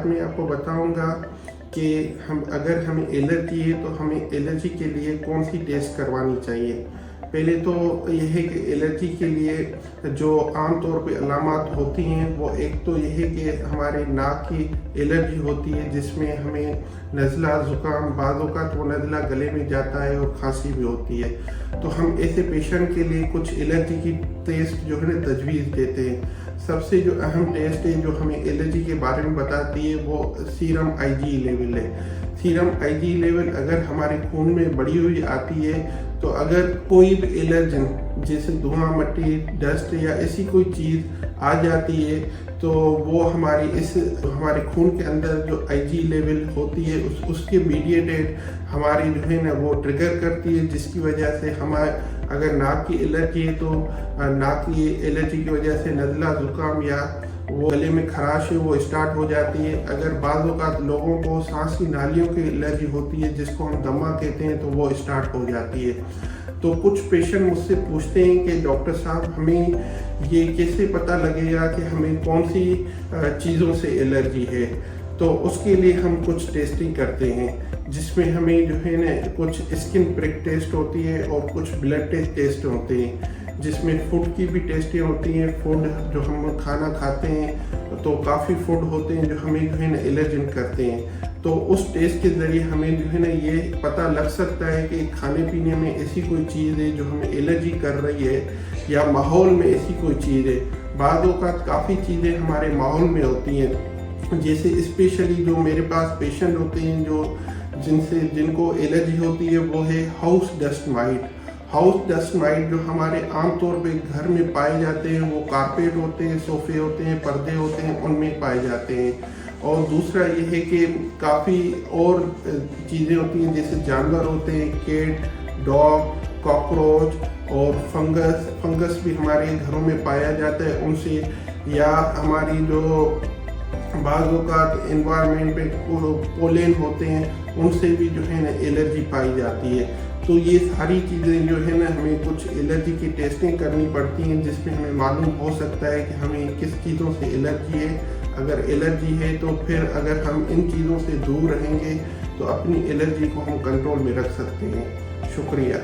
मैं आपको बताऊंगा कि अगर हमें एलर्जी है तो हमें एलर्जी के लिए कौन सी टेस्ट करवानी चाहिए। पहले तो यह है कि एलर्जी के लिए जो आम तौर पे अलामात होती हैं वो एक तो यह है कि हमारे नाक की एलर्जी होती है, जिसमें हमें नज़ला ज़ुकाम, बाज़ औक़ात वो नज़ला गले में जाता है और खांसी भी होती है। तो हम ऐसे पेशेंट के लिए कुछ एलर्जी की टेस्ट जो है ना तजवीज़ देते हैं। सबसे जो अहम टेस्ट है जो हमें एलर्जी के बारे में बताती है वो सीरम आईजी लेवल है। सीरम आईजी लेवल अगर हमारे खून में बढ़ी हुई आती है तो अगर कोई भी एलर्जन जैसे धुआं, मट्टी, डस्ट या ऐसी कोई चीज़ आ जाती है तो वो हमारे खून के अंदर जो आईजी लेवल होती है उसके मीडिएटेड हमारी जो है ना वो ट्रिगर करती है, जिसकी वजह से हमारे अगर नाक की एलर्जी है तो नाक की एलर्जी की वजह से नज़ला ज़ुकाम या वो गले में खराश है वो स्टार्ट हो जाती है। अगर बाज़ औक़ात लोगों को सांस की नालियों की एलर्जी होती है जिसको हम दमा कहते हैं तो वो स्टार्ट हो जाती है। तो कुछ पेशेंट मुझसे पूछते हैं कि डॉक्टर साहब हमें ये कैसे पता लगेगा कि हमें कौन सी चीज़ों से एलर्जी है। तो उसके लिए हम कुछ टेस्टिंग करते हैं जिसमें हमें जो है ना कुछ स्किन प्रिक टेस्ट होती है और कुछ ब्लड टेस्ट होते हैं, जिसमें फूड की भी टेस्टें होती हैं। फूड जो हम खाना खाते हैं तो काफ़ी फूड होते हैं जो हमें जो है ना एलर्जन करते हैं। तो उस टेस्ट के ज़रिए हमें जो है ना ये पता लग सकता है कि खाने पीने में ऐसी कोई चीज़ है जो हमें एलर्जी कर रही है या माहौल में ऐसी कोई चीज़ है। बाज़ औक़ात काफ़ी चीज़ें हमारे माहौल में होती हैं, जैसे स्पेशली जो मेरे पास पेशेंट होते हैं जिनको एलर्जी होती है वो है house dust might. House dust might जो हमारे आम तौर पे घर में पाए जाते हैं वो कारपेट होते हैं, सोफे होते हैं, पर्दे होते हैं, उनमें पाए जाते हैं। और दूसरा ये है कि काफ़ी और चीज़ें होती हैं जैसे जानवर होते हैं, केट, डॉग, कॉकरोच और फंगस भी हमारे घरों में पाया जाता है उनसे, या हमारी जो बाज़ औक़ात एनवायरनमेंट पे पोलन होते हैं उनसे भी जो है ना एलर्जी पाई जाती है। तो ये सारी चीज़ें जो है ना हमें कुछ एलर्जी की टेस्टिंग करनी पड़ती हैं जिसमें हमें मालूम हो सकता है कि हमें किस चीज़ों से एलर्जी है। अगर एलर्जी है तो फिर अगर हम इन चीज़ों से दूर रहेंगे तो अपनी एलर्जी को हम कंट्रोल में रख सकते हैं। शुक्रिया।